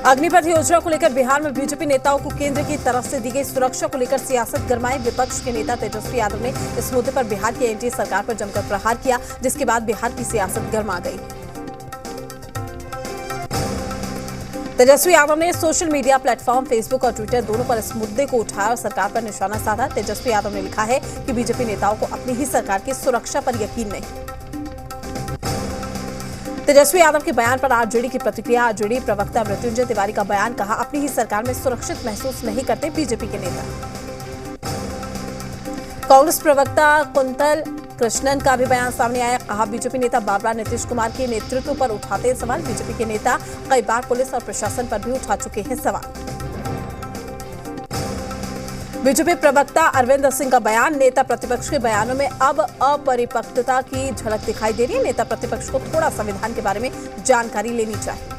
अग्निपथ योजना को लेकर बिहार में बीजेपी नेताओं को केंद्र की तरफ से दी गई सुरक्षा को लेकर सियासत गरमाई। विपक्ष के नेता तेजस्वी यादव ने इस मुद्दे पर बिहार की एनडीए सरकार पर जमकर प्रहार किया, जिसके बाद बिहार की सियासत गरमा गई। तेजस्वी यादव ने सोशल मीडिया प्लेटफॉर्म फेसबुक और ट्विटर दोनों पर इस मुद्दे को उठाया और सरकार पर निशाना साधा। तेजस्वी यादव ने लिखा है कि बीजेपी नेताओं को अपनी ही सरकार की सुरक्षा पर यकीन नहीं। तेजस्वी यादव के बयान पर आरजेडी की प्रतिक्रिया। आरजेडी प्रवक्ता मृत्युंजय तिवारी का बयान, कहा अपनी ही सरकार में सुरक्षित महसूस नहीं करते बीजेपी के नेता। कांग्रेस प्रवक्ता कुंतल कृष्णन का भी बयान सामने आया, कहा बीजेपी नेता बाबरा नीतीश कुमार के नेतृत्व पर उठाते हैं सवाल। बीजेपी के नेता कई बार पुलिस और प्रशासन पर भी उठा चुके हैं सवाल। बीजेपी प्रवक्ता अरविंद सिंह का बयान, नेता प्रतिपक्ष के बयानों में अब अपरिपक्वता की झलक दिखाई दे रही है। नेता प्रतिपक्ष को थोड़ा संविधान के बारे में जानकारी लेनी चाहिए।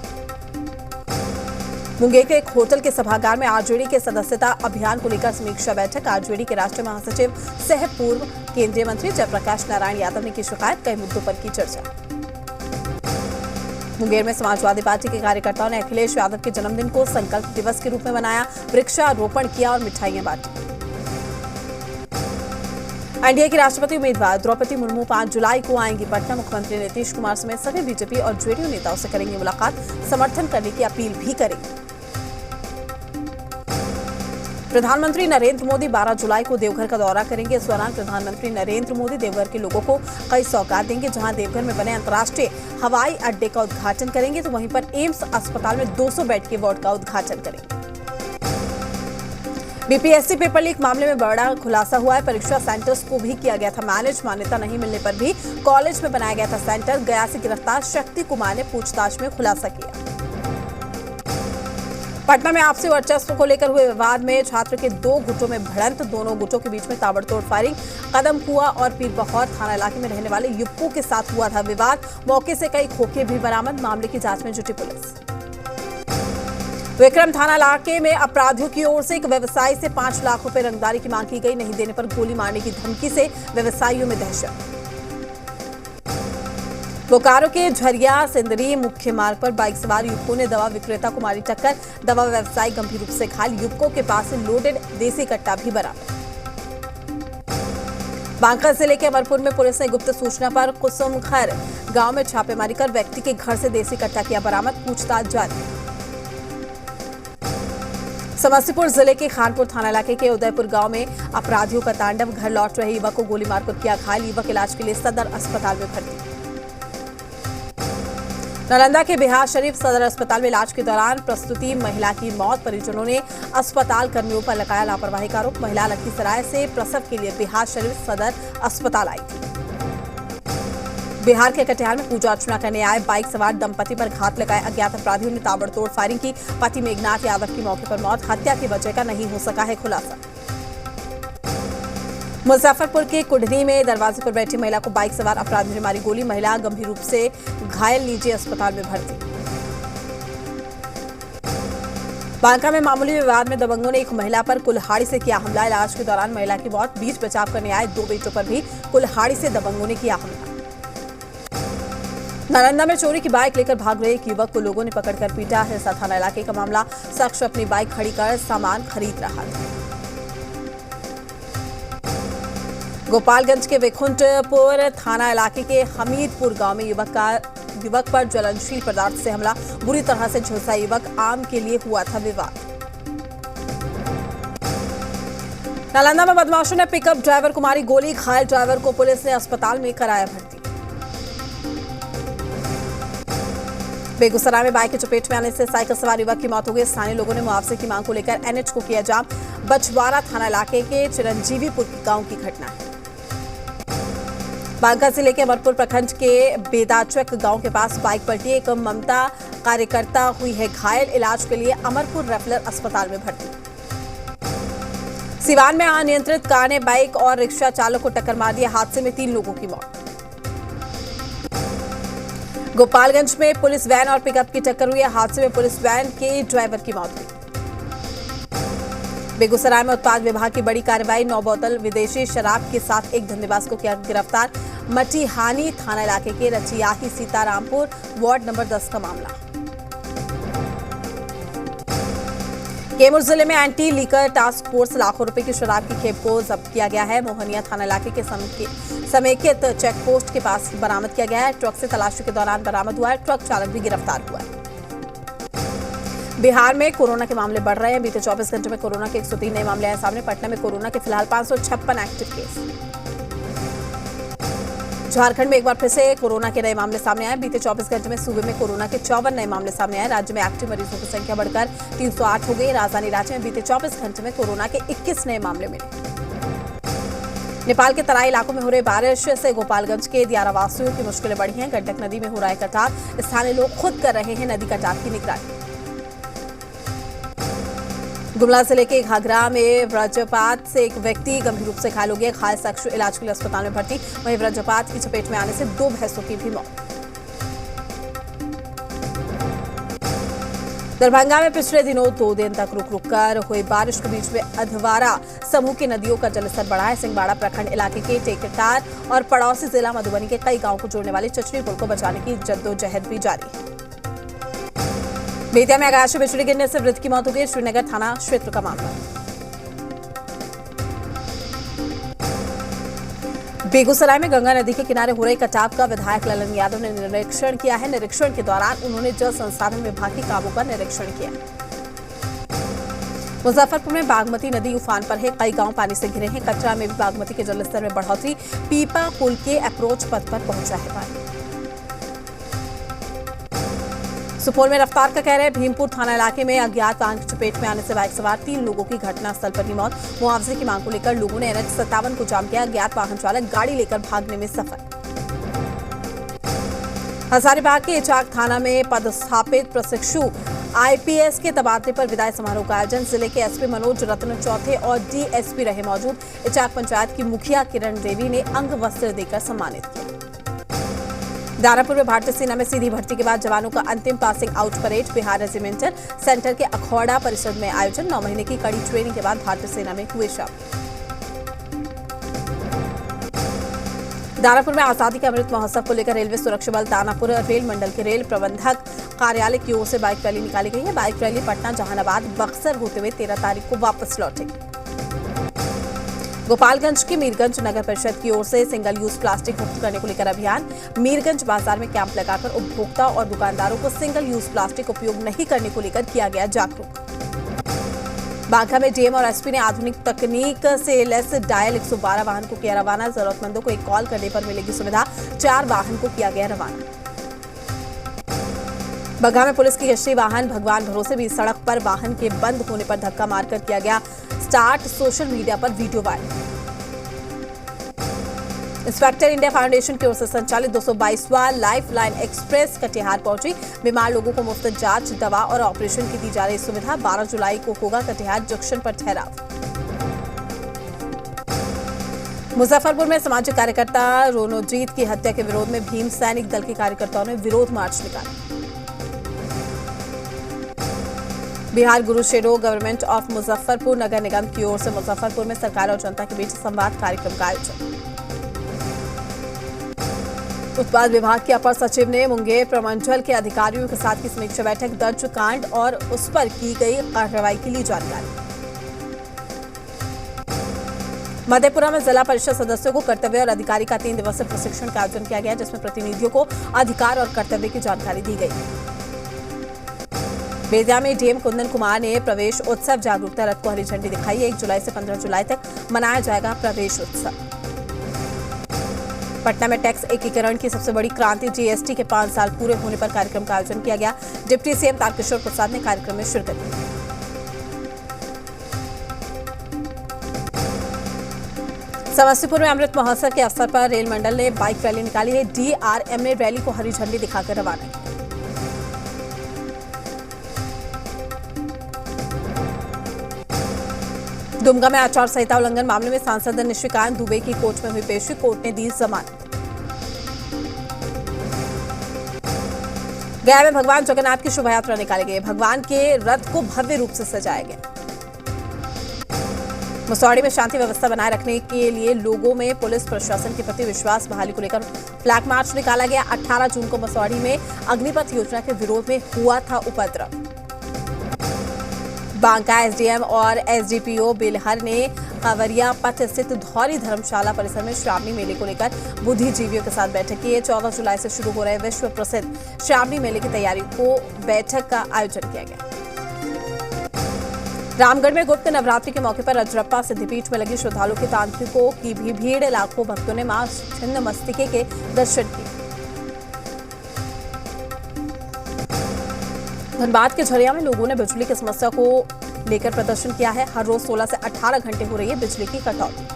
मुंगेर के एक होटल के सभागार में आरजेडी के सदस्यता अभियान को लेकर समीक्षा बैठक। आरजेडी के राष्ट्रीय महासचिव सह पूर्व केंद्रीय मंत्री जयप्रकाश नारायण यादव ने की शिकायत, कई मुद्दों पर की चर्चा। मुंगेर में समाजवादी पार्टी के कार्यकर्ताओं ने अखिलेश यादव के जन्मदिन को संकल्प दिवस के रूप में मनाया, वृक्षारोपण किया और मिठाइयां बांटी। एनडीए की राष्ट्रपति उम्मीदवार द्रौपदी मुर्मू 5 जुलाई को आएंगी पटना। मुख्यमंत्री नीतीश कुमार समेत सभी बीजेपी और जेडीयू नेताओं से करेंगे मुलाकात, समर्थन करने की अपील भी करेंगे। प्रधानमंत्री नरेंद्र मोदी 12 जुलाई को देवघर का दौरा करेंगे। इस दौरान प्रधानमंत्री नरेंद्र मोदी देवघर के लोगों को कई सौगात देंगे। जहां देवघर में बने अंतर्राष्ट्रीय हवाई अड्डे का उद्घाटन करेंगे, तो वहीं पर एम्स अस्पताल में 200 बेड के वार्ड का उद्घाटन करेंगे। बीपीएससी पेपर लीक मामले में बड़ा खुलासा हुआ है। परीक्षा सेंटर्स को भी किया गया था मैनेज, मान्यता नहीं मिलने पर भी कॉलेज में बनाया गया था सेंटर। गया से गिरफ्तार शक्ति कुमार ने पूछताछ में खुलासा किया। पटना में आपसी वर्चस्व को लेकर हुए विवाद में छात्र के 2 गुटों में भिड़ंत, दोनों गुटों के बीच में ताबड़तोड़ फायरिंग। कदम कुआ और पीरबहोर थाना इलाके में रहने वाले युवकों के साथ हुआ था विवाद। मौके से कई खोखे भी बरामद, मामले की जांच में जुटी पुलिस। विक्रम थाना इलाके में अपराधियों की ओर से एक व्यवसायी से 5 लाख रुपए रंगदारी की मांग की गई। नहीं देने पर गोली मारने की धमकी से व्यवसायियों में दहशत। बोकारो के झरिया सिंदरी मुख्य मार्ग पर बाइक सवार युवकों ने दवा विक्रेता को मारी टक्कर। दवा व्यवसायी गंभीर रूप से घायल। युवकों के पास से लोडेड देसी कट्टा भी बरामद। बांका जिले के अमरपुर में पुलिस ने गुप्त सूचना पर कुसुमखर गांव में छापेमारी कर व्यक्ति के घर से देसी कट्टा किया बरामद, पूछताछ जारी। समस्तीपुर जिले के खानपुर थाना इलाके के उदयपुर गांव में अपराधियों का तांडव। घर लौट रहे युवक को गोली मारकर किया घायल। युवक इलाज के लिए सदर अस्पताल में भर्ती। नालंदा के बिहार शरीफ सदर अस्पताल में इलाज के दौरान प्रसूति महिला की मौत। परिजनों ने अस्पताल कर्मियों पर लगाया लापरवाही का आरोप। महिला लखीसराय से प्रसव के लिए बिहार शरीफ सदर अस्पताल आई थी। बिहार के कटिहार में पूजा अर्चना करने आए बाइक सवार दंपति पर घात लगाए अज्ञात अपराधियों ने ताबड़तोड़ फायरिंग की। पति मेघनाथ यादव की मौके पर मौत। हत्या की वजह का नहीं हो सका है खुलासा। मुजफ्फरपुर के कुढ़नी में दरवाजे पर बैठी महिला को बाइक सवार अपराधियों ने मारी गोली। महिला गंभीर रूप से घायल, निजी अस्पताल में भर्ती। बांका में मामूली विवाद में दबंगों ने एक महिला पर कुल्हाड़ी से किया हमला। इलाज के दौरान महिला की मौत। बीच बचाव करने आए 2 बेटों पर भी कुल्हाड़ी से दबंगों ने किया हमला। नालंदा में चोरी की बाइक लेकर भाग रहे एक युवक को लोगों ने पकड़कर पीटा। हिरसा थाना इलाके का मामला। शख्स अपनी बाइक खड़ी कर सामान खरीद रहा था। गोपालगंज के विकुंठपुर थाना इलाके के हमीदपुर गांव में युवक पर ज्वलनशील पदार्थ से हमला। बुरी तरह से झुलसा युवक। आम के लिए हुआ था विवाद। नालंदा में बदमाशों ने पिकअप ड्राइवर को मारी गोली। घायल ड्राइवर को पुलिस ने अस्पताल में कराया भर्ती। बेगूसराय में बाइक की चपेट में आने से साइकिल सवार युवक की मौत हो गई। स्थानीय लोगों ने मुआवजे की मांग को लेकर एनएच को किया जाम। बछवाड़ा थाना इलाके के चिरंजीवीपुर गांव की घटना है। बांका जिले के अमरपुर प्रखंड के बेदाचक गांव के पास बाइक पलटी। एक ममता कार्यकर्ता हुई है घायल। इलाज के लिए अमरपुर रेफरल अस्पताल में भर्ती। सिवान में अनियंत्रित कार ने बाइक और रिक्शा चालक को टक्कर मार दिया। हादसे में 3 लोगों की मौत। गोपालगंज में पुलिस वैन और पिकअप की टक्कर हुई। हादसे में पुलिस वैन के ड्राइवर की मौत हुई। बेगूसराय में उत्पाद विभाग की बड़ी कार्रवाई। 9 बोतल विदेशी शराब के साथ एक धंधेबाज को किया गिरफ्तार। मटिहानी थाना इलाके के रचियाही सीतारामपुर वार्ड नंबर 10 का मामला। कैमूर जिले में एंटी लीकर टास्क फोर्स लाखों रुपए की शराब की खेप को जब्त किया गया है। मोहनिया थाना इलाके के समेकित चेक पोस्ट के पास बरामद किया गया है। ट्रक से तलाशी के दौरान बरामद हुआ है। ट्रक चालक भी गिरफ्तार हुआ है। बिहार में कोरोना के मामले बढ़ रहे हैं। बीते 24 घंटे में कोरोना के 103 नए मामले आए सामने। पटना में कोरोना के फिलहाल 556 एक्टिव केस। झारखंड में एक बार फिर से कोरोना के नए मामले सामने आए। बीते 24 घंटे में सूबे में कोरोना के 54 नए मामले सामने आए। राज्य में एक्टिव मरीजों की संख्या बढ़कर 308 हो गई। राजधानी रांची में बीते 24 घंटे में कोरोना के 21 नए मामले मिले। नेपाल के तराई इलाकों में हो रही बारिश से गोपालगंज के दियारा वासियों की मुश्किलें बढ़ी हैं। गंडक नदी में हो रहा है कटाव। स्थानीय लोग खुद कर रहे हैं नदी कटाव की निगरानी। गुमला जिले के घाघरा में वज्रपात से एक व्यक्ति गंभीर रूप से घायल हो गया। घायल शख्स इलाज के लिए अस्पताल में भर्ती। वहीं वज्रपात की चपेट में आने से 2 भैंसों की भी मौत। दरभंगा में पिछले दिनों 2 दिन तक रुक रुक कर हुई बारिश के बीच में अधवारा समूह की नदियों का जलस्तर बढ़ा है। सिंहबाड़ा प्रखंड इलाके के टेकटार और पड़ोसी जिला मधुबनी के कई गांवों को जोड़ने वाली चचरी पुल को बचाने की जद्दोजहद भी जारी है। बेतिया में आकाश से बिजली गिरने से वृद्ध की मौत हो गई। श्रीनगर थाना क्षेत्र का मामला। बेगूसराय में गंगा नदी के किनारे हो रही कटाव का विधायक ललन यादव ने निरीक्षण किया है। निरीक्षण के दौरान उन्होंने जल संसाधन विभाग की कामों का निरीक्षण किया। मुजफ्फरपुर में बागमती नदी उफान पर है। कई गांव पानी से घिरे हैं। कचरा में भी बागमती के जलस्तर में बढ़ोतरी। पीपा पुल के अप्रोच पथ पर पहुंचा है पानी। सुपौल में रफ्तार का कहर है। भीमपुर थाना इलाके में अज्ञात वाहन की चपेट में आने से बाइक सवार 3 लोगों की घटनास्थल पर ही मौत। मुआवजे की मांग को लेकर लोगों ने NH 57 को जाम किया। अज्ञात वाहन चालक गाड़ी लेकर भागने में सफल। हजारीबाग के इचाक थाना में पदस्थापित प्रशिक्षु IPS के तबादले पर विदाई समारोह का आयोजन। जिले के SP मनोज रत्न चौथे और DSP रहे मौजूद। इचाक पंचायत की मुखिया किरण देवी ने अंग वस्त्र देकर सम्मानित किया। दानापुर में भारतीय सेना में सीधी भर्ती के बाद जवानों का अंतिम passing out parade Bihar regimental centre के अखौड़ा परिसर में आयोजन। 9 महीने की कड़ी ट्रेनिंग के बाद भारतीय सेना में हुए शामिल। दानापुर में आजादी के अमृत महोत्सव को लेकर रेलवे सुरक्षा बल दानापुर रेल मंडल के रेल प्रबंधक कार्यालय की ओर से बाइक रैली निकाली गई है। बाइक रैली पटना, जहानाबाद, बक्सर होते हुए 13 तारीख को वापस लौटेगी। गोपालगंज की मीरगंज नगर परिषद की ओर से सिंगल यूज प्लास्टिक मुक्त करने को लेकर अभियान। मीरगंज बाजार में कैंप लगाकर उपभोक्ता और दुकानदारों को सिंगल यूज प्लास्टिक उपयोग नहीं करने को लेकर किया गया जागरूक। बांका में डीएम और एसपी ने आधुनिक तकनीक से लैस डायल 112 वाहन को किया रवाना। जरूरतमंदों को एक कॉल करने पर मिलेगी सुविधा। 4 वाहन को किया गया रवाना। बगहा में पुलिस की गश्ती वाहन भगवान भरोसे भी सड़क पर वाहन के बंद होने पर धक्का मारकर किया गया स्टार्ट। सोशल मीडिया पर video viral. Inspector India foundation की ओर से संचालित 222वां लाइफ लाइन एक्सप्रेस कटिहार पहुंची। बीमार लोगों को मुफ्त जांच, दवा और ऑपरेशन की दी जा रही सुविधा। 12 जुलाई को होगा कटिहार जंक्शन पर ठहराव। मुजफ्फरपुर में सामाजिक कार्यकर्ता रोनोजीत की हत्या के विरोध में भीम सैनिक दल के कार्यकर्ताओं ने विरोध मार्च निकाला। बिहार गुरु शेडो गवर्नमेंट ऑफ मुजफ्फरपुर नगर निगम की ओर से मुजफ्फरपुर में सरकार और जनता के बीच संवाद कार्यक्रम का आयोजन। उत्पाद विभाग के अपर सचिव ने मुंगेर प्रमंडल के अधिकारियों के साथ की समीक्षा बैठक। दर्ज कांड और उस पर की गई कार्रवाई की ली जानकारी। मधेपुरा में जिला परिषद सदस्यों को कर्तव्य और अधिकारी का 3 दिवसीय प्रशिक्षण का आयोजन किया गया, जिसमें प्रतिनिधियों को अधिकार और कर्तव्य की जानकारी दी गई। बेतिया में डीएम कुंदन कुमार ने प्रवेश उत्सव जागरूकता रथ को हरी झंडी दिखाई। 1 जुलाई से 15 जुलाई तक मनाया जाएगा प्रवेश उत्सव। पटना में टैक्स एकीकरण की सबसे बड़ी क्रांति जीएसटी के 5 साल पूरे होने पर कार्यक्रम का आयोजन किया गया। डिप्टी सीएम तारकिशोर प्रसाद ने कार्यक्रम में शिरकत की। समस्तीपुर में अमृत महोत्सव के अवसर पर रेल मंडल ने बाइक रैली निकाली है। डीआरएम ने रैली को हरी झंडी दिखाकर रवाना किया। दुमका में आचार संहिता उल्लंघन मामले में सांसद निशिकांत दुबे की कोर्ट में हुई पेशी। कोर्ट ने दी जमानत। गया में भगवान जगन्नाथ की शोभा यात्रा निकाली गई। भगवान के रथ को भव्य रूप से सजाया गया। मसौड़ी में शांति व्यवस्था बनाए रखने के लिए लोगों में पुलिस प्रशासन के प्रति विश्वास बहाली को लेकर फ्लैग मार्च निकाला गया। 18 जून को मसौड़ी में अग्निपथ योजना के विरोध में हुआ था उपद्रव। बांका एसडीएम और एसडीपीओ बेलहर ने कांवरिया पथ स्थित धौरी धर्मशाला परिसर में श्रावणी मेले को लेकर बुद्धिजीवियों के साथ बैठक की। 14 जुलाई से शुरू हो रहे विश्व प्रसिद्ध श्रावणी मेले की तैयारी को बैठक का आयोजन किया गया। रामगढ़ में गुप्त नवरात्रि के मौके पर रजरप्पा सिद्धिपीठ में लगी श्रद्धालुओं की तांत्रिकों की भी भीड़। लाखों भक्तों ने मां छिन्नमस्तिके के दर्शन किए। धनबाद के झरिया में लोगों ने बिजली की समस्या को लेकर प्रदर्शन किया है। हर रोज 16 से 18 घंटे हो रही है बिजली की कटौती।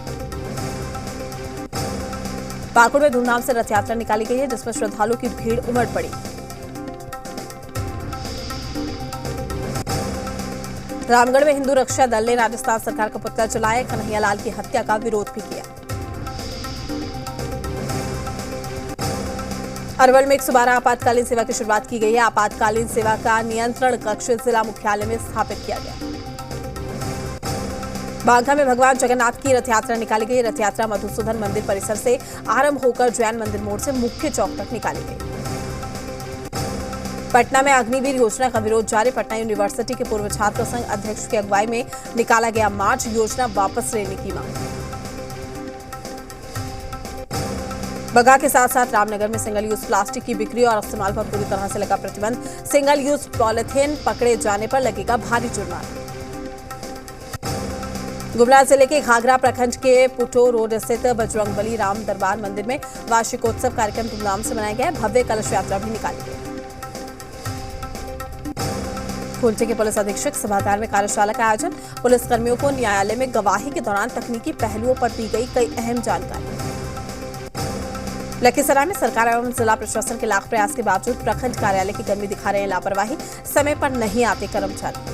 पाकुड़ में धूमधाम से रथ यात्रा निकाली गई है, जिसमें श्रद्धालुओं की भीड़ उमड़ पड़ी। रामगढ़ में हिंदू रक्षा दल ने राजस्थान सरकार का पुतला जलाया। कन्हैयालाल की हत्या का विरोध भी किया। अरवल में 112 आपातकालीन सेवा की शुरुआत की गई है। आपातकालीन सेवा का नियंत्रण कक्ष जिला मुख्यालय में स्थापित किया गया। बांका में भगवान जगन्नाथ की रथ यात्रा निकाली गई। रथ यात्रा मधुसूदन मंदिर परिसर से आरंभ होकर जैन मंदिर मोड़ से मुख्य चौक तक निकाली गई। पटना में अग्निवीर योजना का विरोध जारी। पटना यूनिवर्सिटी के पूर्व छात्र संघ अध्यक्ष की अगुवाई में निकाला गया मार्च। योजना वापस लेने की मांग। बगा के साथ साथ रामनगर में सिंगल यूज प्लास्टिक की बिक्री और इस्तेमाल पर पूरी तरह से लगा प्रतिबंध। सिंगल यूज पॉलिथीन पकड़े जाने पर लगेगा भारी जुर्माना। गुमला जिले के घाघरा प्रखंड के पुटो रोड स्थित बजरंगबली राम दरबार मंदिर में वार्षिकोत्सव कार्यक्रम धूमधाम से मनाया गया। भव्य कलश यात्रा भी निकाली गई। खूंटी के पुलिस अधीक्षक सभागार में कार्यशाला का आयोजन। पुलिसकर्मियों को न्यायालय में गवाही के दौरान तकनीकी पहलुओं पर दी गई कई अहम जानकारी। लखीसराय में सरकार एवं जिला प्रशासन के लाख प्रयास के बावजूद प्रखंड कार्यालय की कर्मी दिखा रहे हैं लापरवाही। समय पर नहीं आते कर्मचारी।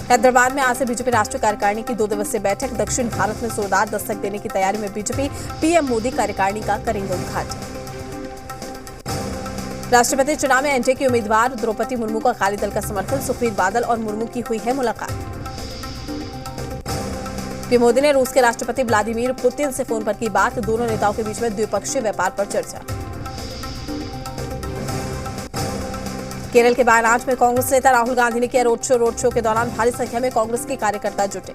हैदराबाद में आज से बीजेपी राष्ट्रीय कार्यकारिणी की 2 दिवसीय बैठक। दक्षिण भारत में जोरदार दस्तक देने की तैयारी में बीजेपी। पीएम मोदी कार्यकारिणी का करेंगे उद्घाटन। राष्ट्रपति चुनाव में एनडीए की उम्मीदवार द्रौपदी मुर्मू का अकाली दल का समर्थन। सुखबीर बादल और मुर्मू की हुई है मुलाकात। पीएम मोदी ने रूस के राष्ट्रपति व्लादिमीर पुतिन से फोन पर की बात। दोनों नेताओं के बीच में द्विपक्षीय व्यापार पर चर्चा। केरल के वायनाड में कांग्रेस नेता राहुल गांधी ने किया रोड शो के दौरान भारी संख्या में कांग्रेस के कार्यकर्ता जुटे।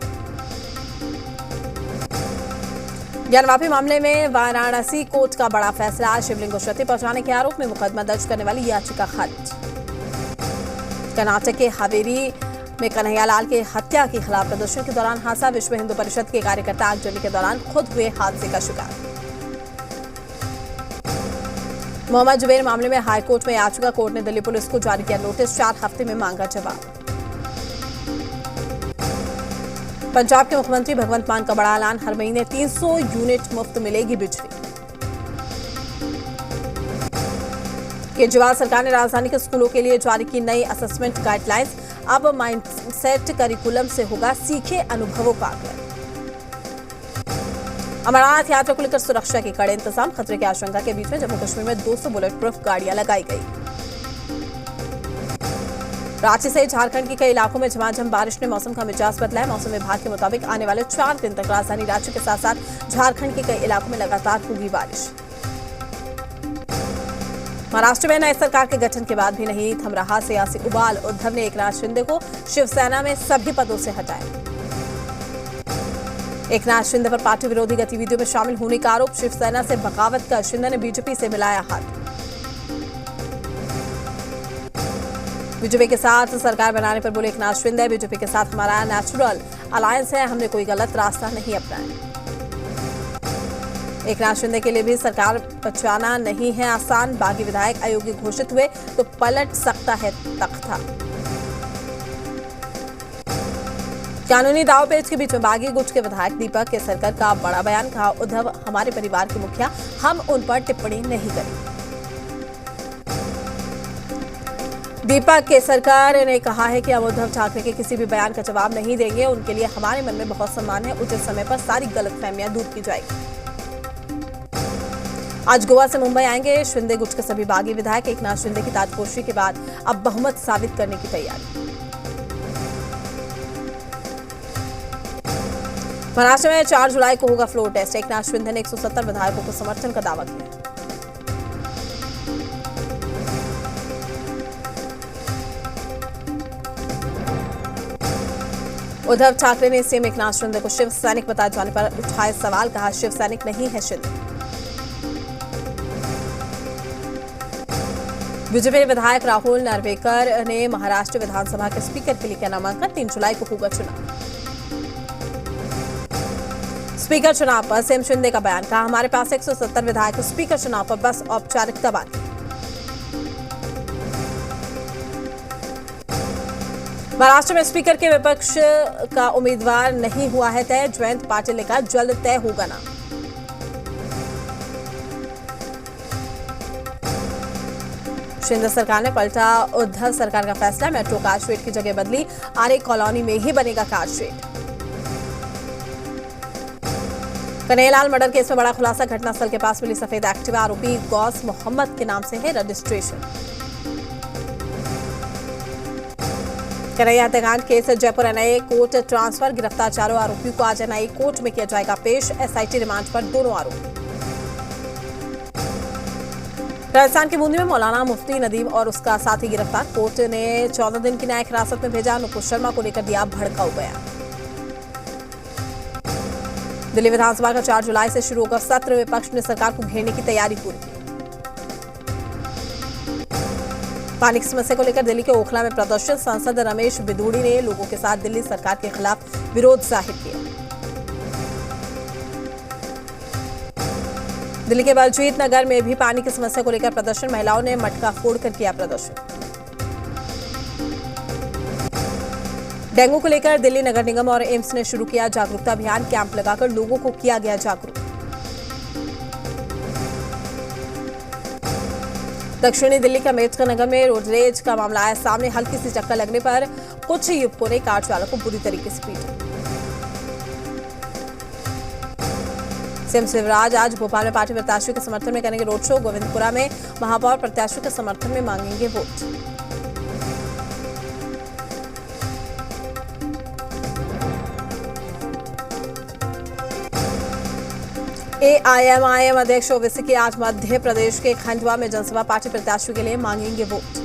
ज्ञानवापी मामले में वाराणसी कोर्ट का बड़ा फैसला। शिवलिंग को क्षति पहुंचाने के आरोप में मुकदमा दर्ज करने वाली याचिका खारिज। कर्नाटक के हावेरी में कन्हैयालाल के हत्या के खिलाफ प्रदर्शन के दौरान हादसा। विश्व हिंदू परिषद के कार्यकर्ता आगजनी के दौरान खुद हुए हादसे का शिकार। मोहम्मद जुबैर मामले में हाईकोर्ट में याचिका। कोर्ट ने दिल्ली पुलिस को जारी किया नोटिस। 4 हफ्ते में मांगा जवाब। पंजाब के मुख्यमंत्री भगवंत मान का बड़ा ऐलान। हर महीने 300 यूनिट मुफ्त मिलेगी बिजली। केजरीवाल सरकार ने राजधानी के स्कूलों के लिए जारी की नई असेसमेंट गाइडलाइंस। अब माइंडसेट करिकुलम से होगा सीखे अनुभवों का आकलन। अमरनाथ यात्रा को लेकर सुरक्षा के कड़े इंतजाम। खतरे की आशंका के बीच में जम्मू कश्मीर में 200 बुलेट प्रूफ गाड़ियां लगाई गई। रांची से झारखंड के कई इलाकों में झमाझम बारिश ने मौसम का मिजाज बदला है। मौसम विभाग के मुताबिक आने वाले 4 दिन तक राजधानी रांची के साथ साथ झारखंड के कई इलाकों में लगातार होगी बारिश। महाराष्ट्र में नई सरकार के गठन के बाद भी नहीं थम रहा सियासी उबाल। उद्धव ने एकनाथ शिंदे को शिवसेना में सभी पदों से हटाया। एकनाथ शिंदे पर पार्टी विरोधी गतिविधियों में शामिल होने का आरोप। शिवसेना से बगावत कर शिंदे ने बीजेपी से मिलाया हाथ। बीजेपी के साथ सरकार बनाने पर बोले एकनाथ शिंदे, बीजेपी के साथ हमारा नेचुरल अलायंस है, हमने कोई गलत रास्ता नहीं अपनाया। एकनाथ शिंदे के लिए भी सरकार बचाना नहीं है आसान। बागी विधायक अयोग्य घोषित हुए तो पलट सकता है तख्ता। कानूनी दांवपेच के बीच में बागी गुट के विधायक दीपक केसरकर का बड़ा बयान। कहा उद्धव हमारे परिवार के मुखिया, हम उन पर टिप्पणी नहीं करेंगे। दीपक केसरकर ने कहा है कि हम उद्धव ठाकरे के किसी भी बयान का जवाब नहीं देंगे। उनके लिए हमारे मन में बहुत सम्मान है। उचित समय पर सारी गलतफहमियां दूर की जाएगी। आज गोवा से मुंबई आएंगे शिंदे गुट के सभी बागी विधायक। एकनाथ शिंदे की ताजपोशी के बाद अब बहुमत साबित करने की तैयारी। महाराष्ट्र में 4 जुलाई को होगा फ्लोर टेस्ट। एकनाथ शिंदे ने 170 विधायकों को समर्थन का दावा किया। उद्धव ठाकरे ने सीएम एकनाथ शिंदे को शिव सैनिक बताए जाने पर उठाए सवाल, कहा शिव सैनिक नहीं है शिंदे। बीजेपी विधायक राहुल नार्वेकर ने महाराष्ट्र विधानसभा के स्पीकर के लिए किया नामांकन, 3 जुलाई को होगा चुनाव। स्पीकर चुनाव पर सीएम शिंदे का बयान, कहा हमारे पास 170 विधायक, स्पीकर चुनाव पर बस औपचारिकता बाकी। महाराष्ट्र में स्पीकर के विपक्ष का उम्मीदवार नहीं हुआ है तय, जयंत पाटिल ने कहा जल्द तय होगा नाम। शिंदे सरकार ने पलटा उद्धव सरकार का फैसला, मेट्रो कारशेड की जगह बदली, आरे कॉलोनी में ही बनेगा कारशेड। कन्हैयालाल मर्डर केस में बड़ा खुलासा, घटनास्थल के पास मिली सफेद एक्टिवा, आरोपी गौस मोहम्मद के नाम से है रजिस्ट्रेशन। कन्हैया हत्याकांड case Jaipur NIA court transfer, गिरफ्तार चारों आरोपियों को आज एनआईए कोर्ट में किया जाएगा पेश, एसआईटी रिमांड पर दोनों आरोपी। राजस्थान के बूंदी में मौलाना मुफ्ती नदीम और उसका साथी गिरफ्तार, कोर्ट ने 14 दिन की न्यायिक हिरासत में भेजा, नुपुर शर्मा को लेकर दिया भड़काऊ बयान। दिल्ली विधानसभा का 4 जुलाई से शुरू होगा सत्र, विपक्ष ने सरकार को घेरने की तैयारी पूरी की। पानी की समस्या को लेकर दिल्ली के ओखला में प्रदर्शन, सांसद रमेश बिदूड़ी ने लोगों के साथ दिल्ली सरकार के खिलाफ विरोध जाहिर किया। दिल्ली के बलजीत नगर में भी पानी की समस्या को लेकर प्रदर्शन, महिलाओं ने मटका फोड़कर किया प्रदर्शन। डेंगू को लेकर दिल्ली नगर निगम और एम्स ने शुरू किया जागरूकता अभियान, कैंप लगाकर लोगों को किया गया जागरूक। दक्षिणी दिल्ली के अम्बेडकर नगर में रोडरेज का मामला आया सामने, हल्की सी टक्कर लगने पर कुछ युवकों ने कार चालक को बुरी तरीके से पीटा। सीएम शिवराज आज भोपाल में पार्टी प्रत्याशियों के समर्थन में करेंगे रोड शो, गोविंदपुरा में महापौर प्रत्याशियों के समर्थन में मांगेंगे वोट। एआईएमआईएम अध्यक्ष ओवैसी की आज मध्य प्रदेश के खंडवा में जनसभा, पार्टी प्रत्याशियों के लिए मांगेंगे वोट।